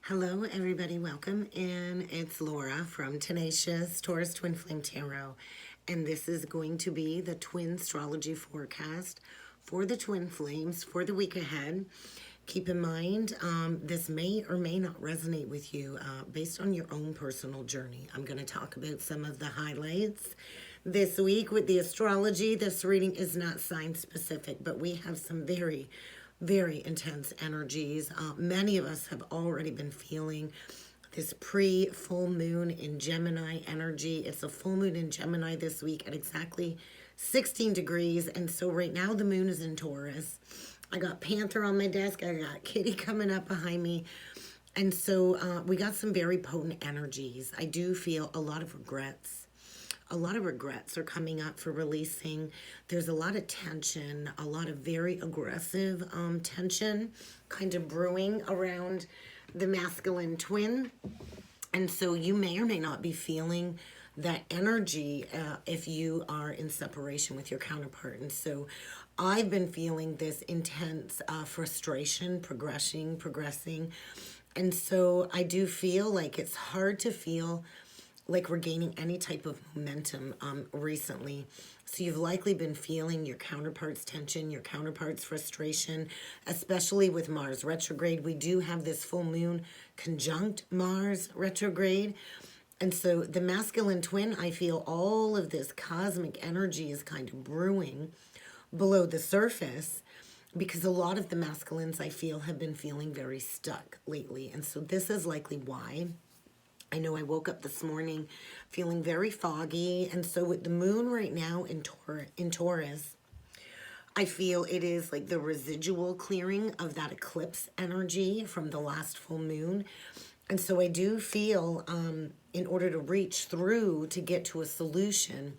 Hello, everybody. Welcome. And it's Laura from Tenacious Taurus Twin Flame Tarot. And this is going to be the twin astrology forecast for the twin flames for the week ahead. Keep in mind, this may or may not resonate with you based on your own personal journey. I'm going to talk about some of the highlights this week with the astrology. This reading is not sign specific, but we have some very intense energies. Many of us have already been feeling this pre-full moon in Gemini energy. It's a full moon in Gemini this week at exactly 16 degrees. And so right now the moon is in Taurus. I got Panther on my desk. I got Kitty coming up behind me. And so we got some very potent energies. I do feel a lot of regrets. A lot of regrets are coming up for releasing. There's a lot of tension, a lot of very aggressive tension kind of brewing around the masculine twin. And so you may or may not be feeling that energy if you are in separation with your counterpart. And so I've been feeling this intense frustration, progressing. And so I do feel like it's hard to feel like we're gaining any type of momentum recently. So you've likely been feeling your counterpart's tension, your counterpart's frustration, especially with Mars retrograde. We do have this full moon conjunct Mars retrograde. And so the masculine twin, I feel all of this cosmic energy is kind of brewing below the surface because a lot of the masculines I feel have been feeling very stuck lately. And so this is likely why. I know I woke up this morning feeling very foggy, and so with the moon right now in Taurus, I feel it is like the residual clearing of that eclipse energy from the last full moon. And so I do feel in order to reach through to get to a solution,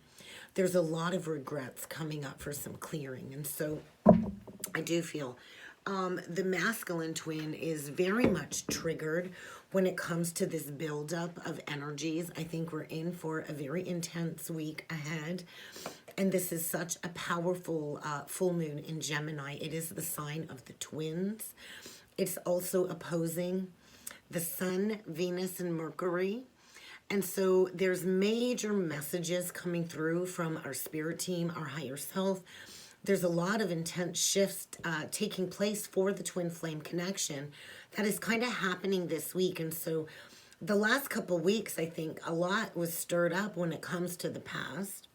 there's a lot of regrets coming up for some clearing. And so I do feel the masculine twin is very much triggered when it comes to this buildup of energies. I think we're in for a very intense week ahead. And this is such a powerful full moon in Gemini. It is the sign of the twins. It's also opposing the Sun, Venus, and Mercury. And so there's major messages coming through from our spirit team, our higher self. There's a lot of intense shifts taking place for the twin flame connection that is kind of happening this week. And so the last couple weeks, I think a lot was stirred up when it comes to the past.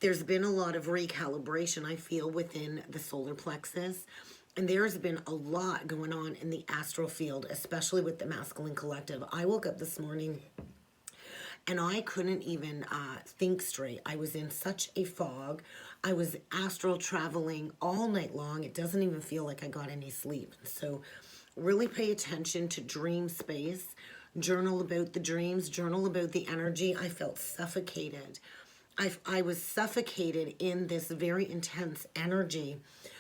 There's been a lot of recalibration, I feel, within the solar plexus. And there's been a lot going on in the astral field, especially with the masculine collective. I woke up this morning and I couldn't even think straight. I was in such a fog. I was astral traveling all night long. It doesn't even feel like I got any sleep. So really pay attention to dream space. Journal about the dreams. Journal about the energy. I felt suffocated. I was suffocated in this very intense energy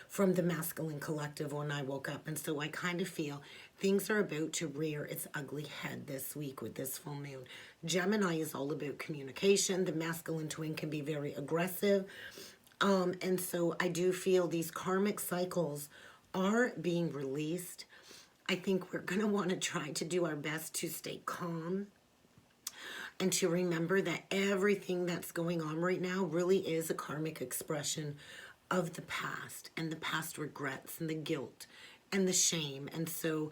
from the masculine collective when I woke up. And so I kind of feel things are about to rear its ugly head this week with this full moon. Gemini is all about communication. The masculine twin can be very aggressive. And so I do feel these karmic cycles are being released. I think we're going to want to try to do our best to stay calm and to remember that everything that's going on right now really is a karmic expression of the past and the past regrets and the guilt and the shame. And so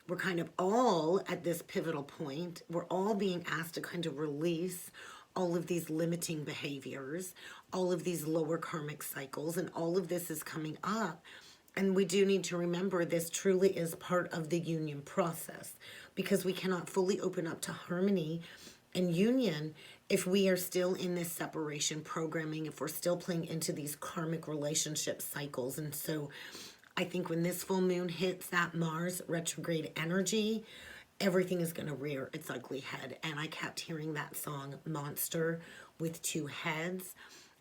we're kind of all at this pivotal point. We're all being asked to kind of release all of these limiting behaviors, all of these lower karmic cycles, and all of this is coming up. And we do need to remember this truly is part of the union process because we cannot fully open up to harmony and union if we are still in this separation programming, if we're still playing into these karmic relationship cycles. And so I think when this full moon hits that Mars retrograde energy, everything is going to rear its ugly head. And I kept hearing that song, Monster with Two Heads,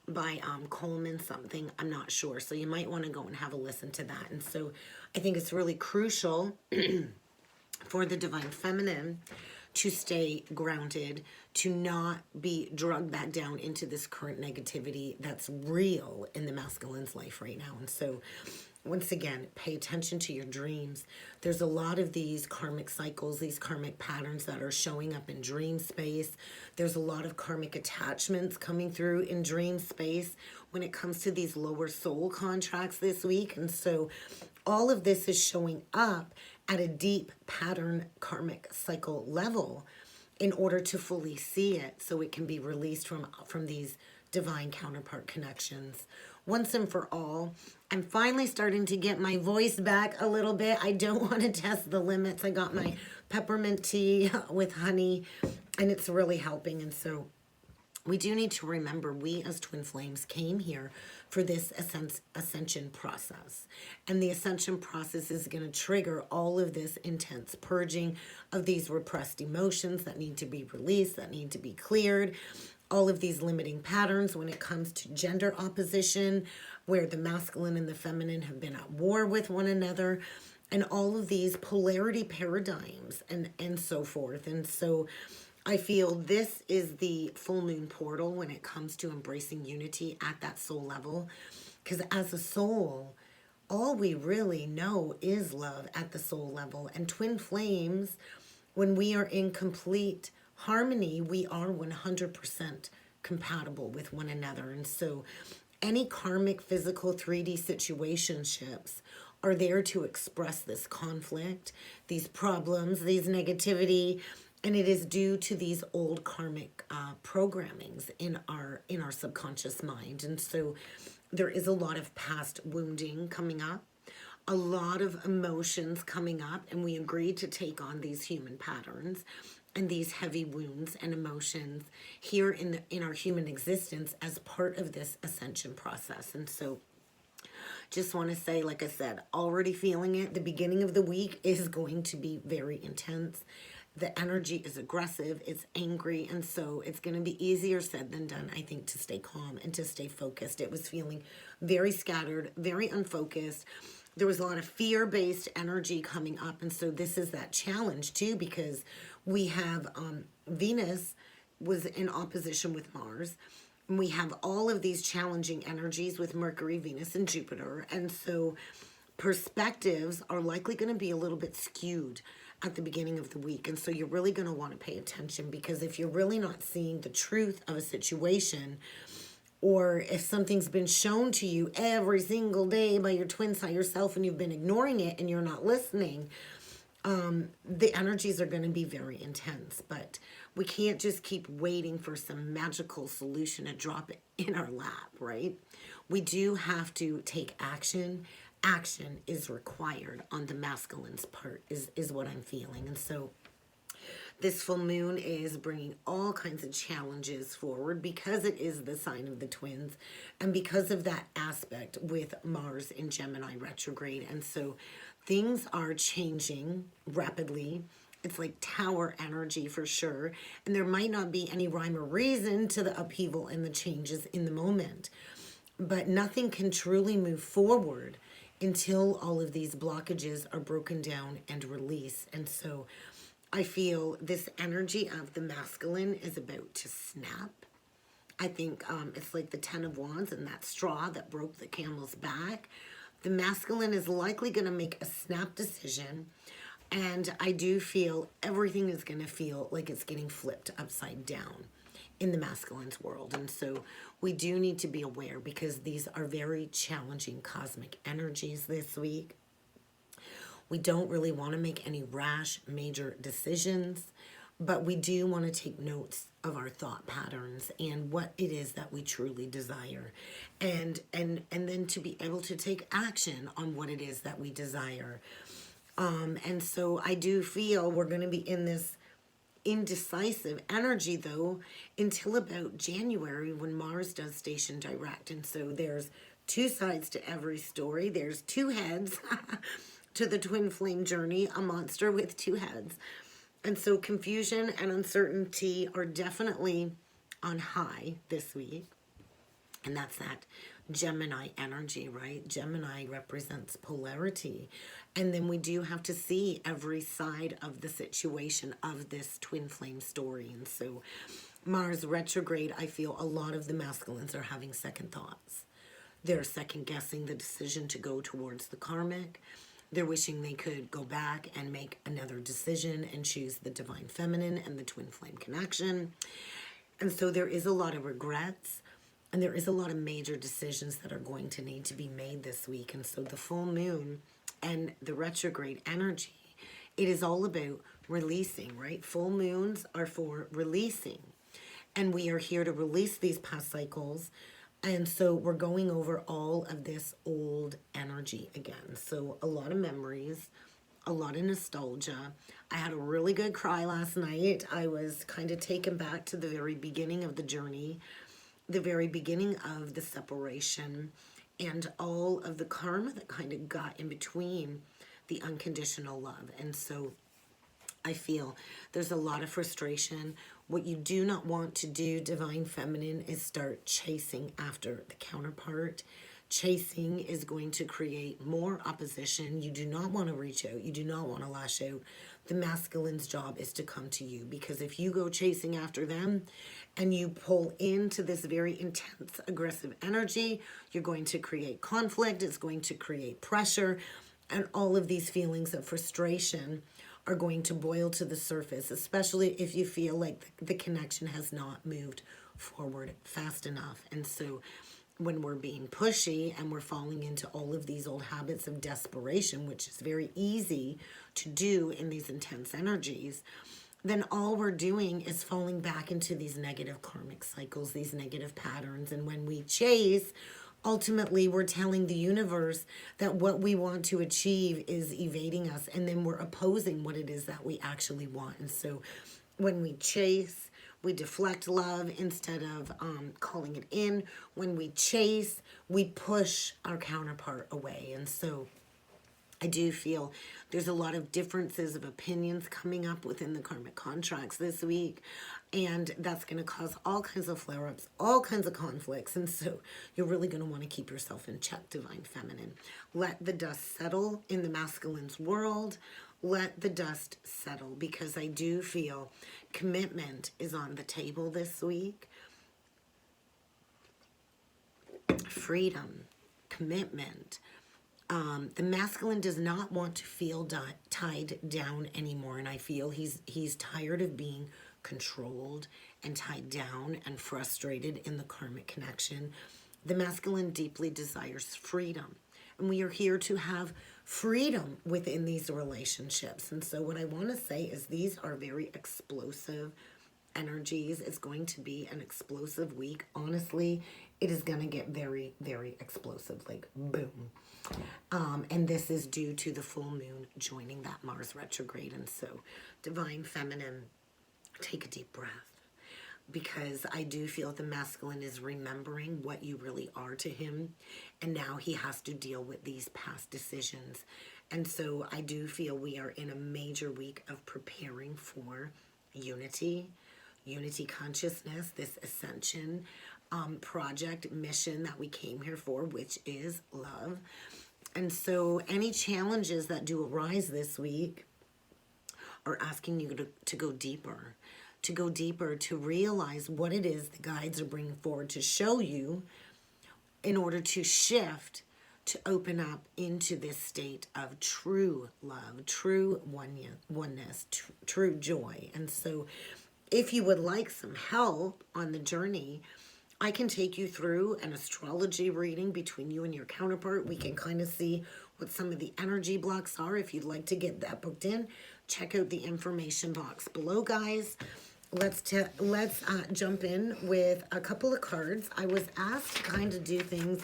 by Coleman something, I'm not sure. So you might want to go and have a listen to that. And so I think it's really crucial for the divine feminine to stay grounded, to not be drugged back down into this current negativity that's real in the masculine's life right now. And so once again, pay attention to your dreams. There's a lot of these karmic cycles, these karmic patterns that are showing up in dream space. There's a lot of karmic attachments coming through in dream space when it comes to these lower soul contracts this week. And so all of this is showing up at a deep pattern karmic cycle level in order to fully see it, so it can be released from these divine counterpart connections once and for all. I'm finally starting to get my voice back a little bit. I don't want to test the limits. I got my peppermint tea with honey, and it's really helping. And so we do need to remember, we as twin flames came here for this ascension process. And the ascension process is going to trigger all of this intense purging of these repressed emotions that need to be released, that need to be cleared. All of these limiting patterns when it comes to gender opposition, where the masculine and the feminine have been at war with one another, and all of these polarity paradigms and so forth. And so I feel this is the full moon portal when it comes to embracing unity at that soul level. Because as a soul, all we really know is love at the soul level. And twin flames, when we are in complete harmony, we are 100% compatible with one another. And so any karmic physical 3D situationships are there to express this conflict, these problems, these negativity, and it is due to these old karmic programmings in our subconscious mind. And so there is a lot of past wounding coming up, a lot of emotions coming up, and we agreed to take on these human patterns and these heavy wounds and emotions here in our human existence as part of this ascension process. And so just want to say, like I said, already feeling it. The beginning of the week is going to be very intense. The energy is aggressive, it's angry, and so it's going to be easier said than done, I think, to stay calm and to stay focused. It was feeling very scattered, very unfocused. There was a lot of fear-based energy coming up, and so this is that challenge too, because we have Venus was in opposition with Mars, and we have all of these challenging energies with Mercury, Venus, and Jupiter, and so perspectives are likely going to be a little bit skewed at the beginning of the week. And so you're really going to want to pay attention, because if you're really not seeing the truth of a situation, or if something's been shown to you every single day by your twin side yourself and you've been ignoring it and you're not listening, the energies are going to be very intense. But we can't just keep waiting for some magical solution to drop it in our lap, right? We do have to take action. Action is required on the masculine's part, is what I'm feeling. And so this full moon is bringing all kinds of challenges forward because it is the sign of the twins and because of that aspect with Mars in Gemini retrograde. And so things are changing rapidly. It's like tower energy for sure. And there might not be any rhyme or reason to the upheaval and the changes in the moment. But nothing can truly move forward until all of these blockages are broken down and released. And so I feel this energy of the masculine is about to snap. I think it's like the 10 of Wands and that straw that broke the camel's back. The masculine is likely going to make a snap decision. And I do feel everything is going to feel like it's getting flipped upside down in the masculine's world. And so we do need to be aware, because these are very challenging cosmic energies this week. We don't really want to make any rash major decisions, but we do want to take notes of our thought patterns and what it is that we truly desire, and then to be able to take action on what it is that we desire. And so I do feel we're going to be in this indecisive energy though until about January, when Mars does station direct. And so there's two sides to every story. There's two heads to the twin flame journey, a monster with two heads. And so confusion and uncertainty are definitely on high this week. And that's that Gemini energy, right? Gemini represents polarity. And then we do have to see every side of the situation of this twin flame story. And so Mars retrograde, I feel a lot of the masculines are having second thoughts. They're second guessing the decision to go towards the karmic. They're wishing they could go back and make another decision and choose the divine feminine and the twin flame connection. And so there is a lot of regrets, and there is a lot of major decisions that are going to need to be made this week. And so the full moon and the retrograde energy, it is all about releasing, right? Full moons are for releasing. And we are here to release these past cycles. And so we're going over all of this old energy again. So a lot of memories, a lot of nostalgia. I had a really good cry last night. I was kind of taken back to the very beginning of the journey, the very beginning of the separation, and all of the karma that kind of got in between the unconditional love. And so I feel there's a lot of frustration. What you do not want to do, divine feminine, is start chasing after the counterpart. Chasing is going to create more opposition. You do not want to reach out. You do not want to lash out. The masculine's job is to come to you, because if you go chasing after them and you pull into this very intense, aggressive energy, you're going to create conflict. It's going to create pressure, and all of these feelings of frustration are going to boil to the surface, especially if you feel like the connection has not moved forward fast enough. And so when we're being pushy and we're falling into all of these old habits of desperation, which is very easy to do in these intense energies, then all we're doing is falling back into these negative karmic cycles, these negative patterns. And when we chase, ultimately we're telling the universe that what we want to achieve is evading us, and then we're opposing what it is that we actually want. And so when we chase, we deflect love instead of calling it in. When we chase, we push our counterpart away. And so I do feel there's a lot of differences of opinions coming up within the karmic contracts this week, and that's going to cause all kinds of flare-ups, all kinds of conflicts. And so you're really going to want to keep yourself in check, divine feminine. Let the dust settle in the masculine's world. Let the dust settle, because I do feel commitment is on the table this week. Freedom, commitment. The masculine does not want to feel tied down anymore, and I feel he's tired of being controlled and tied down and frustrated in the karmic connection. The masculine deeply desires freedom, and we are here to have freedom within these relationships. And so what I want to say is these are very explosive energies. It's going to be an explosive week. Honestly, it is going to get very, very explosive, like boom. And this is due to the full moon joining that Mars retrograde. And so divine feminine, take a deep breath, because I do feel the masculine is remembering what you really are to him, and now he has to deal with these past decisions. And so I do feel we are in a major week of preparing for unity consciousness, this ascension project mission that we came here for, which is love. And so any challenges that do arise this week are asking you to go deeper, to realize what it is the guides are bringing forward to show you in order to shift, to open up into this state of true love, true oneness, true joy. And so if you would like some help on the journey, I can take you through an astrology reading between you and your counterpart. We can kind of see what some of the energy blocks are. If you'd like to get that booked in, check out the information box below, guys. Let's jump in with a couple of cards. I was asked to kind of do things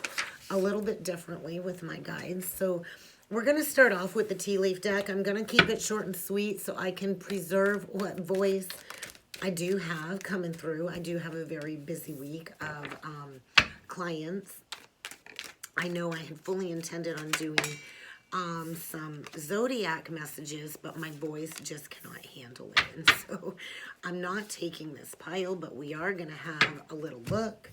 a little bit differently with my guides. So we're going to start off with the tea leaf deck. I'm going to keep it short and sweet so I can preserve what voice I do have coming through. I do have a very busy week of clients. I know I had fully intended on doing some zodiac messages, but my voice just cannot handle it. And so I'm not taking this pile, but we are going to have a little look.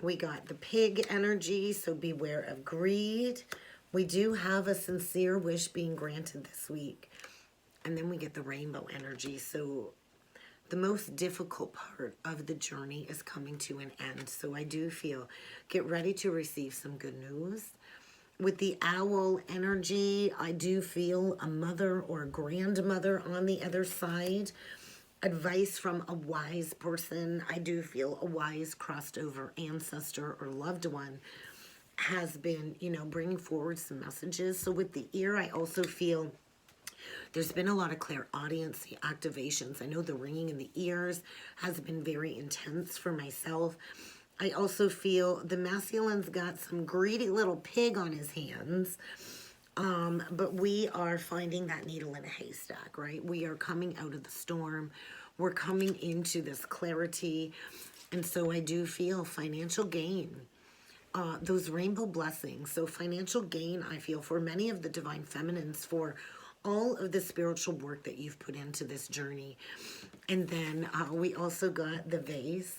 We got the pig energy, so beware of greed. We do have a sincere wish being granted this week. And then we get the rainbow energy, so the most difficult part of the journey is coming to an end. So I do feel, get ready to receive some good news. With the owl energy, I do feel a mother or a grandmother on the other side. Advice from a wise person. I do feel a wise crossed over ancestor or loved one has been, bringing forward some messages. So with the ear, I also feel there's been a lot of clairaudiency activations. I know the ringing in the ears has been very intense for myself. I also feel the masculine's got some greedy little pig on his hands. But we are finding that needle in a haystack, right? We are coming out of the storm. We're coming into this clarity. And so I do feel financial gain. Those rainbow blessings. So financial gain, I feel, for many of the divine feminines, for all of the spiritual work that you've put into this journey. And then we also got the vase.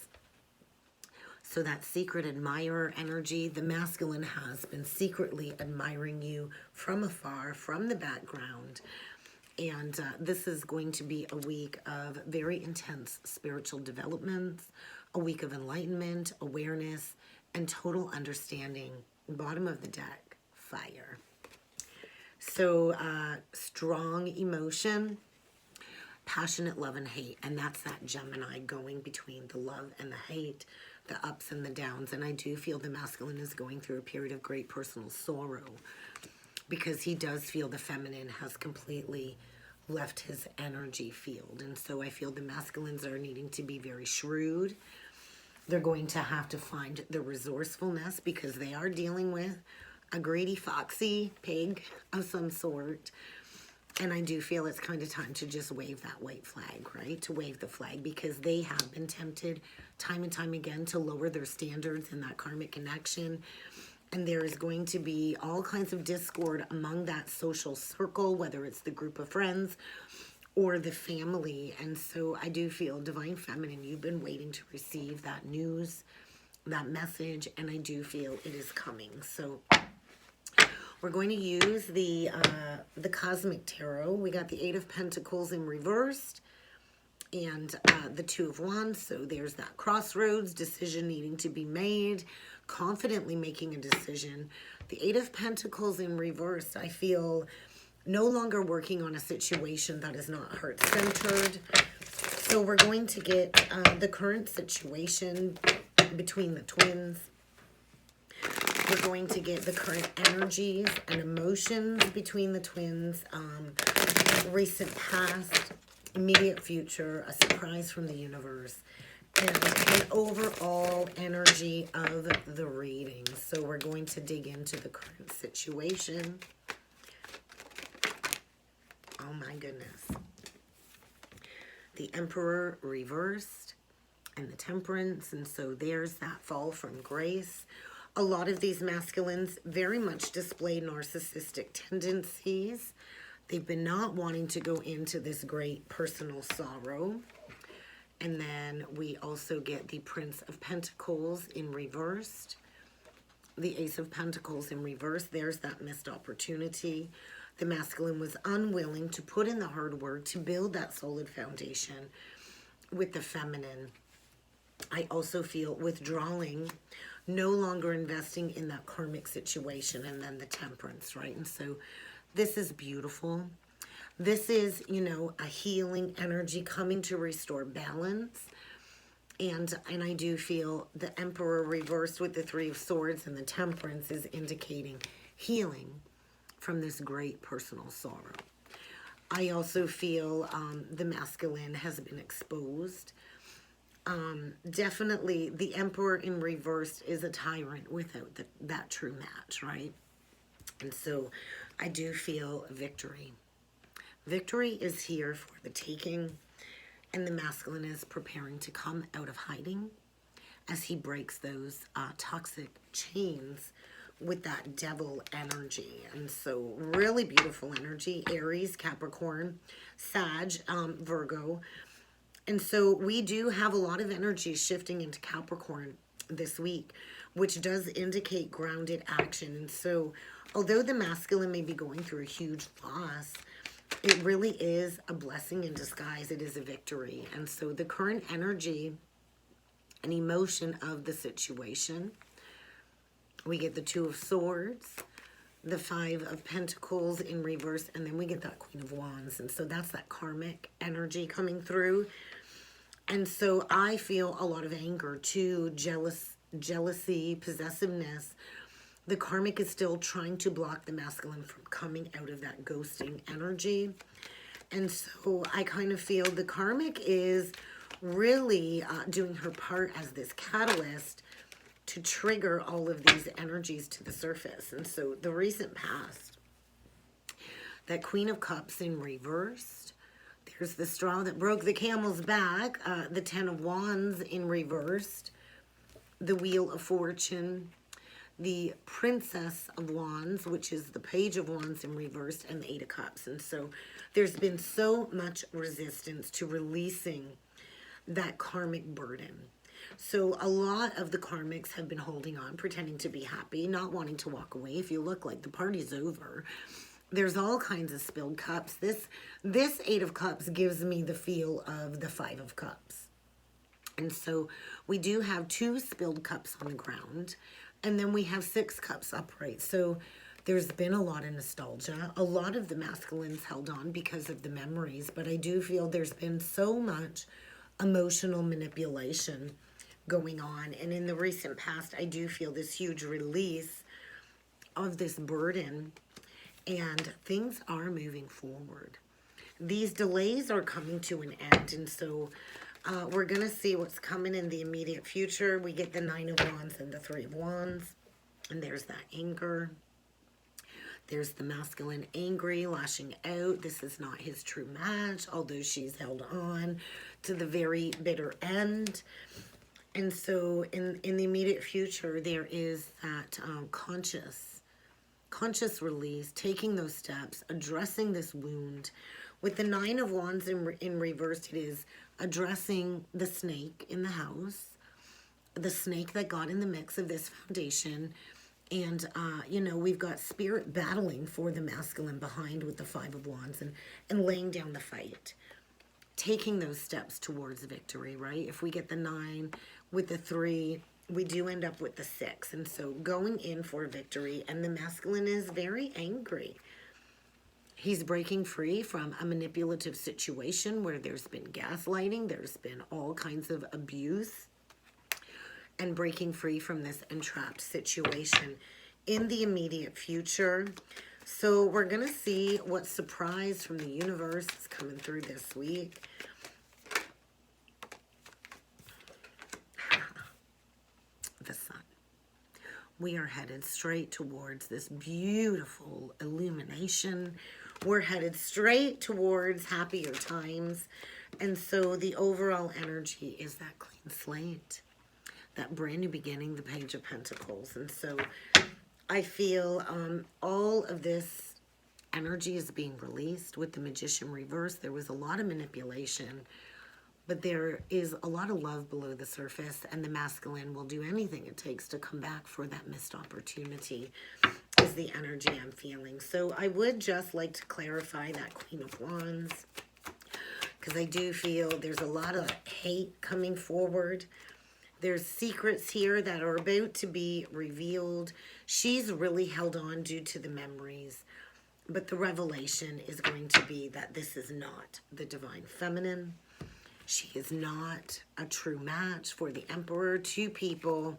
So that secret admirer energy, the masculine has been secretly admiring you from afar, from the background. And this is going to be a week of very intense spiritual developments, a week of enlightenment, awareness, and total understanding. Bottom of the deck, fire. So strong emotion, passionate love and hate. And that's that Gemini going between the love and the hate, the ups and the downs. And I do feel the masculine is going through a period of great personal sorrow because he does feel the feminine has completely left his energy field. And so I feel the masculines are needing to be very shrewd. They're going to have to find the resourcefulness because they are dealing with a greedy, foxy pig of some sort. And I do feel it's kind of time to just wave that white flag, right? To wave the flag because they have been tempted time and time again to lower their standards in that karmic connection. And there is going to be all kinds of discord among that social circle, whether it's the group of friends or the family. And so I do feel divine feminine, you've been waiting to receive that news, that message, and I do feel it is coming. So we're going to use the Cosmic Tarot. We got the Eight of Pentacles in reversed and the Two of Wands. So there's that crossroads, decision needing to be made, confidently making a decision. The Eight of Pentacles in reversed, I feel no longer working on a situation that is not heart-centered. So we're going to get the current situation between the twins. We're going to get the current energies and emotions between the twins, recent past, immediate future, a surprise from the universe, and an overall energy of the reading. So we're going to dig into the current situation. Oh my goodness. The Emperor reversed and the Temperance, and so there's that fall from grace. A lot of these masculines very much display narcissistic tendencies. They've been not wanting to go into this great personal sorrow. And then we also get the Prince of Pentacles in reversed. The Ace of Pentacles in reverse. There's that missed opportunity. The masculine was unwilling to put in the hard work to build that solid foundation with the feminine. I also feel withdrawing, no longer investing in that karmic situation, and then the Temperance, right? And so this is beautiful. This is, a healing energy coming to restore balance. And I do feel the Emperor reversed with the Three of Swords and the Temperance is indicating healing from this great personal sorrow. I also feel the masculine has been exposed. Definitely the Emperor in reverse is a tyrant without that true match, right? And so I do feel victory. Victory is here for the taking, and the masculine is preparing to come out of hiding as he breaks those toxic chains with that devil energy. And so really beautiful energy, Aries, Capricorn, Sag, Virgo. And so we do have a lot of energy shifting into Capricorn this week, which does indicate grounded action. And so although the masculine may be going through a huge loss, it really is a blessing in disguise. It is a victory. And so the current energy and emotion of the situation, we get the Two of Swords, the Five of Pentacles in reverse, and then we get that Queen of Wands. And so that's that karmic energy coming through. And so I feel a lot of anger too, jealousy, possessiveness. The karmic is still trying to block the masculine from coming out of that ghosting energy. And so I kind of feel the karmic is really doing her part as this catalyst to trigger all of these energies to the surface. And so the recent past, that Queen of Cups in reversed, there's the straw that broke the camel's back, the Ten of Wands in reversed, the Wheel of Fortune, the Princess of Wands, which is the Page of Wands in reversed, and the Eight of Cups. And so there's been so much resistance to releasing that karmic burden. So a lot of the karmics have been holding on, pretending to be happy, not wanting to walk away. If you look like the party's over, there's all kinds of spilled cups. This Eight of Cups gives me the feel of the Five of Cups. And so we do have 2 spilled cups on the ground, and then we have 6 cups upright. So there's been a lot of nostalgia. A lot of the masculines held on because of the memories, but I do feel there's been so much emotional manipulation going on. And in the recent past, I do feel this huge release of this burden, and things are moving forward. These delays are coming to an end, and so we're going to see what's coming in the immediate future. We get the Nine of Wands and the Three of Wands, and there's that anger. There's the masculine angry, lashing out. This is not his true match, although she's held on to the very bitter end. And so in the immediate future, there is that conscious release, taking those steps, addressing this wound. With the Nine of Wands in reverse, it is addressing the snake in the house, the snake that got in the mix of this foundation. And, you know, we've got spirit battling for the masculine behind with the Five of Wands and laying down the fight, taking those steps towards victory, right? If we get the 9 with the 3, we do end up with the 6. And so going in for victory, and the masculine is very angry. He's breaking free from a manipulative situation where there's been gaslighting, there's been all kinds of abuse, and breaking free from this entrapped situation in the immediate future. So we're going to see what surprise from the universe is coming through this week. The sun. We are headed straight towards this beautiful illumination. We're headed straight towards happier times. And so the overall energy is that clean slate, that brand new beginning, the Page of Pentacles. And so I feel all of this energy is being released with the Magician reverse. There was a lot of manipulation, but there is a lot of love below the surface, and the masculine will do anything it takes to come back for that missed opportunity, is the energy I'm feeling. So I would just like to clarify that Queen of Wands, because I do feel there's a lot of hate coming forward. There's secrets here that are about to be revealed. She's really held on due to the memories. But the revelation is going to be that this is not the divine feminine. She is not a true match for the Emperor. 2 people,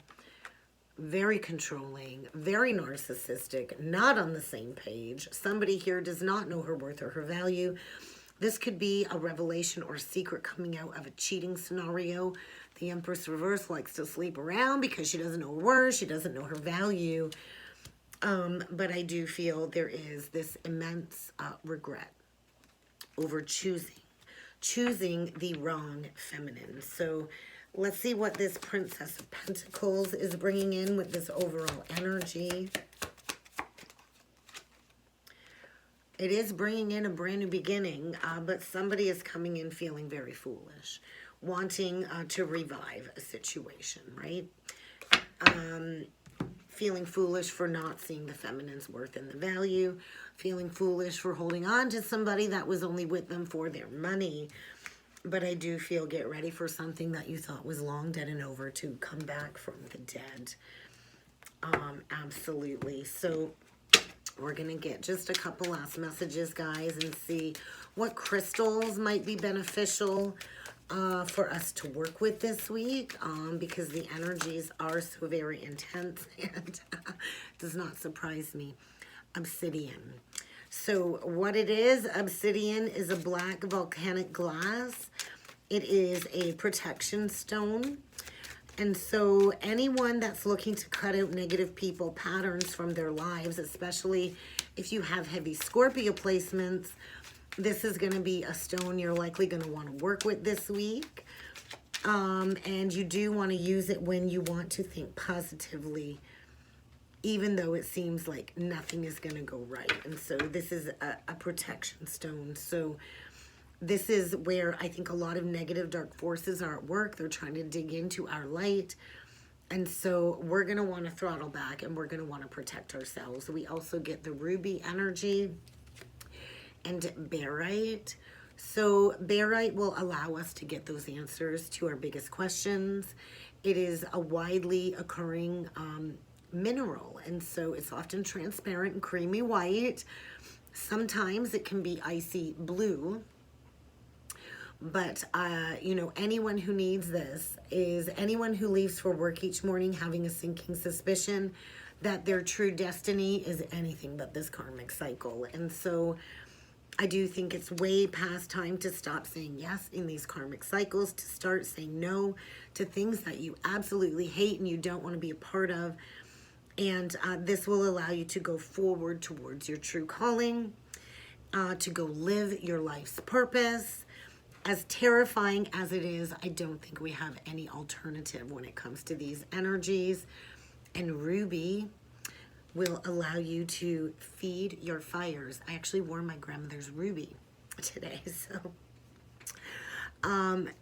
very controlling, very narcissistic, not on the same page. Somebody here does not know her worth or her value. This could be a revelation or secret coming out of a cheating scenario. The Empress reverse likes to sleep around because she doesn't know her worth, she doesn't know her value. But I do feel there is this immense regret over choosing the wrong feminine. So let's see what this Princess of Pentacles is bringing in with this overall energy. It is bringing in a brand new beginning, but somebody is coming in feeling very foolish, wanting to revive a situation, right? feeling foolish for not seeing the feminine's worth and the value, feeling foolish for holding on to somebody that was only with them for their money. But I do feel get ready for something that you thought was long dead and over to come back from the dead. Absolutely. So we're going to get just a couple last messages, guys, and see what crystals might be beneficial for us to work with this week, because the energies are so very intense and does not surprise me. Obsidian. So what it is, obsidian is a black volcanic glass. It is a protection stone. And so anyone that's looking to cut out negative people patterns from their lives, especially if you have heavy Scorpio placements, this is going to be a stone you're likely going to want to work with this week. And you do want to use it when you want to think positively, even though it seems like nothing is going to go right. And so this is a protection stone. So this is where I think a lot of negative dark forces are at work. They're trying to dig into our light. And so we're going to want to throttle back and we're going to want to protect ourselves. We also get the ruby energy and barite. So barite will allow us to get those answers to our biggest questions. It is a widely occurring mineral, and so it's often transparent and creamy white. Sometimes it can be icy blue. But, you know, anyone who needs this is anyone who leaves for work each morning having a sinking suspicion that their true destiny is anything but this karmic cycle. And so I do think it's way past time to stop saying yes in these karmic cycles, to start saying no to things that you absolutely hate and you don't want to be a part of. And this will allow you to go forward towards your true calling, to go live your life's purpose. As terrifying as it is, I don't think we have any alternative when it comes to these energies. And ruby will allow you to feed your fires. I actually wore my grandmother's ruby today. So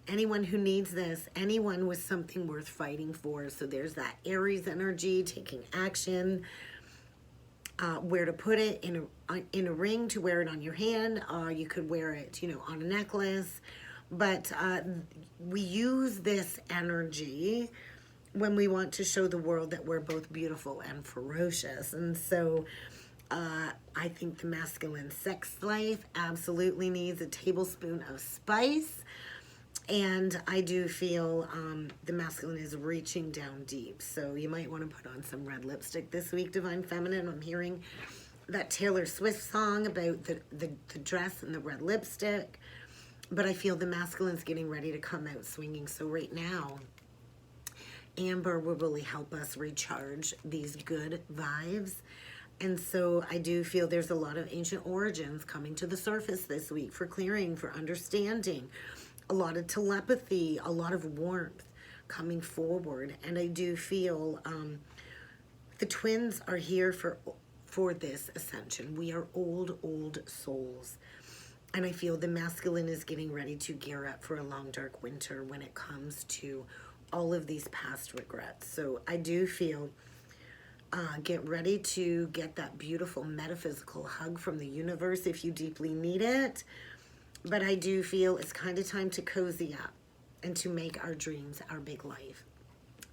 anyone who needs this, anyone with something worth fighting for. So there's that Aries energy, taking action, where to put it in a ring, to wear it on your hand. You could wear it, you know, on a necklace. But we use this energy when we want to show the world that we're both beautiful and ferocious. And so I think the masculine sex life absolutely needs a tablespoon of spice. And I do feel the masculine is reaching down deep. So you might want to put on some red lipstick this week, Divine Feminine. I'm hearing that Taylor Swift song about the dress and the red lipstick. But I feel the masculine's getting ready to come out swinging. So right now, amber will really help us recharge these good vibes. And so I do feel there's a lot of ancient origins coming to the surface this week for clearing, for understanding, a lot of telepathy, a lot of warmth coming forward. And I do feel the twins are here for this ascension. We are old souls. And I feel the masculine is getting ready to gear up for a long, dark winter when it comes to all of these past regrets. So I do feel get ready to get that beautiful metaphysical hug from the universe if you deeply need it. But I do feel it's kind of time to cozy up and to make our dreams our big life.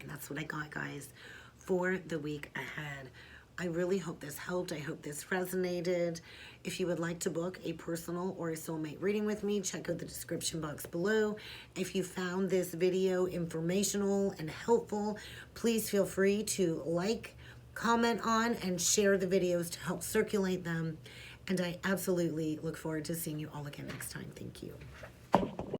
And that's what I got, guys, for the week ahead. I really hope this helped. I hope this resonated. If you would like to book a personal or a soulmate reading with me, check out the description box below. If you found this video informational and helpful, please feel free to like, comment on, and share the videos to help circulate them. And I absolutely look forward to seeing you all again next time. Thank you.